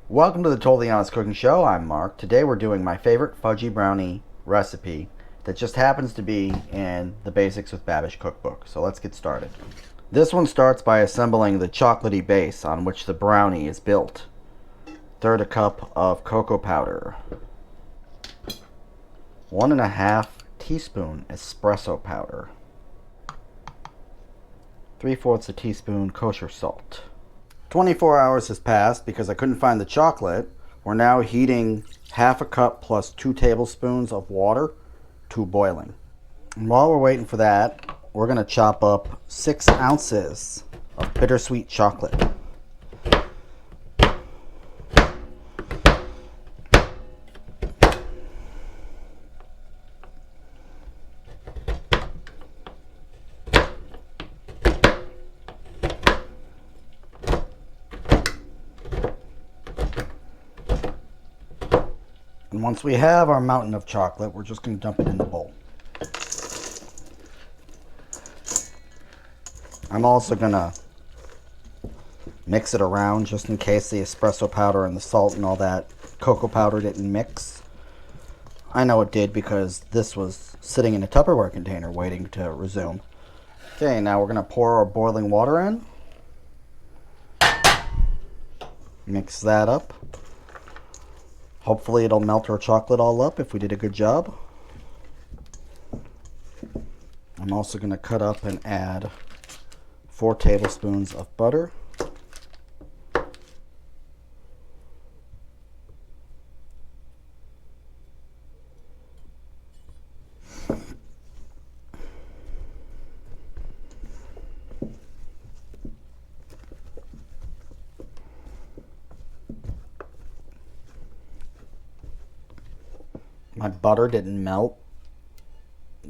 Welcome to the Totally Honest Cooking Show. I'm Mark. Today we're doing my favorite fudgy brownie recipe that just happens to be in the Basics with Babish cookbook. So let's get started. This one starts by assembling the chocolatey base on which the brownie is built. Third a cup of cocoa powder. 1.5 teaspoon espresso powder. 3/4 a teaspoon kosher salt. 24 hours has passed because I couldn't find the chocolate. We're now heating half a cup plus 2 tablespoons of water to boiling. And while we're waiting for that, we're going to chop up 6 ounces of bittersweet chocolate. And once we have our mountain of chocolate, we're just going to dump it in the bowl. I'm also going to mix it around just in case the espresso powder and the salt and all that cocoa powder didn't mix. I know it did because this was sitting in a Tupperware container waiting to resume. Okay, now we're going to pour our boiling water in. Mix that up. Hopefully it'll melt our chocolate all up if we did a good job. I'm also going to cut up and add 4 tablespoons of butter. My butter didn't melt,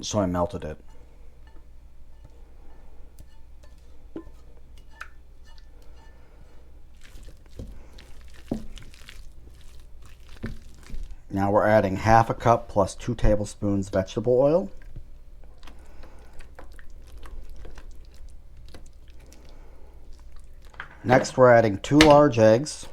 so I melted it. Now we're adding half a cup plus 2 tablespoons vegetable oil. Next we're adding 2 large eggs.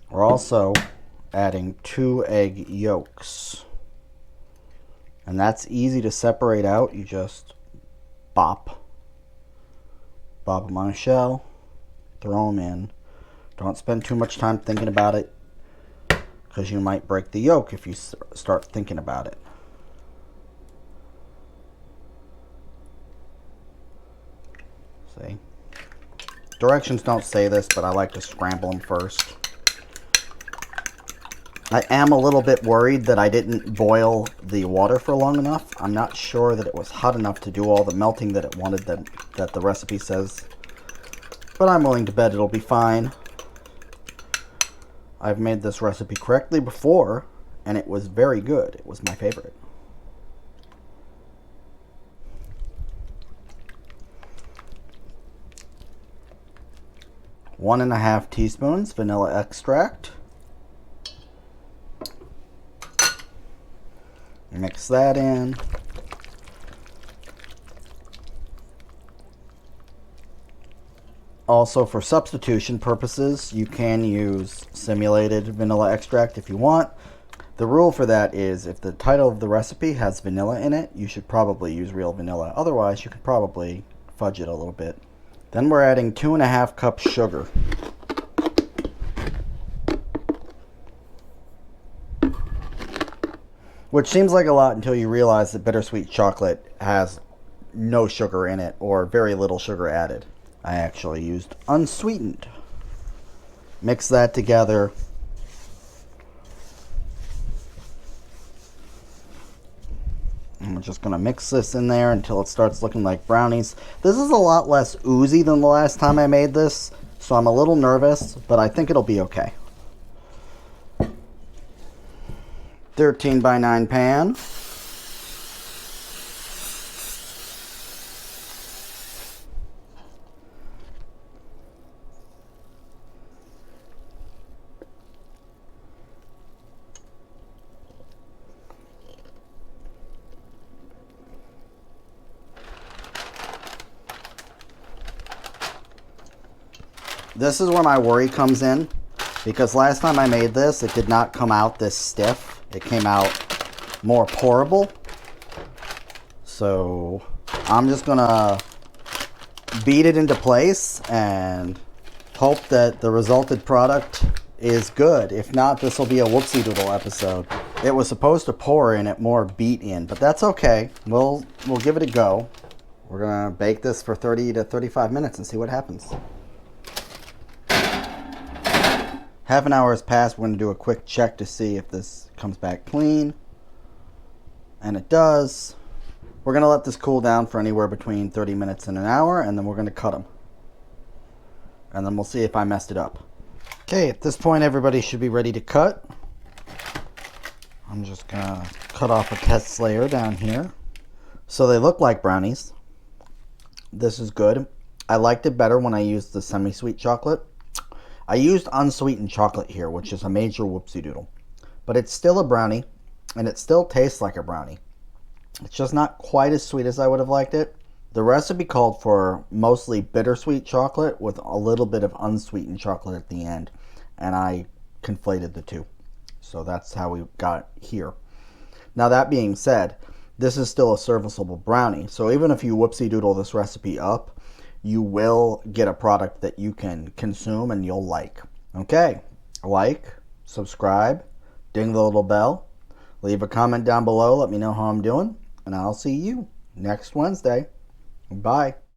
We're also adding 2 egg yolks. And that's easy to separate out. You just bop them on a shell, throw them in. Don't spend too much time thinking about it because you might break the yolk if you start thinking about it. See? Directions don't say this, but I like to scramble them first. I am a little bit worried that I didn't boil the water for long enough. I'm not sure that it was hot enough to do all the melting that it wanted that the recipe says. But I'm willing to bet it'll be fine. I've made this recipe correctly before, and it was very good. It was my favorite. One and a half teaspoons vanilla extract. Mix that in. Also, for substitution purposes, you can use simulated vanilla extract if you want. The rule for that is if the title of the recipe has vanilla in it, you should probably use real vanilla. Otherwise, you could probably fudge it a little bit. Then we're adding 2.5 cups sugar. Which seems like a lot until you realize that bittersweet chocolate has no sugar in it or very little sugar added. I actually used unsweetened. Mix that together. And we're just going to mix this in there until it starts looking like brownies. This is a lot less oozy than the last time I made this, so I'm a little nervous, but I think it'll be okay. 13 by 9 pan. This is where my worry comes in, because last time I made this, it did not come out this stiff. It came out more pourable. So I'm just gonna beat it into place and hope that the resulted product is good. If not, this will be a whoopsie doodle episode. It was supposed to pour in, it more beat in, but that's okay. We'll give it a go. We're gonna bake this for 30 to 35 minutes and see what happens. Half an hour has passed. We're gonna do a quick check to see if this comes back clean. And it does. We're gonna let this cool down for anywhere between 30 minutes and an hour, and then we're gonna cut them. And then we'll see if I messed it up. Okay, at this point everybody should be ready to cut. I'm just gonna cut off a test layer down here. So they look like brownies. This is good. I liked it better when I used the semi-sweet chocolate. I used unsweetened chocolate here, which is a major whoopsie doodle. But it's still a brownie, and it still tastes like a brownie. It's just not quite as sweet as I would have liked it. The recipe called for mostly bittersweet chocolate with a little bit of unsweetened chocolate at the end, and I conflated the two. So that's how we got here. Now that being said, this is still a serviceable brownie. So even if you whoopsie doodle this recipe up, you will get a product that you can consume and you'll like. Okay, like, subscribe, ding the little bell, leave a comment down below, let me know how I'm doing, and I'll see you next Wednesday. Bye.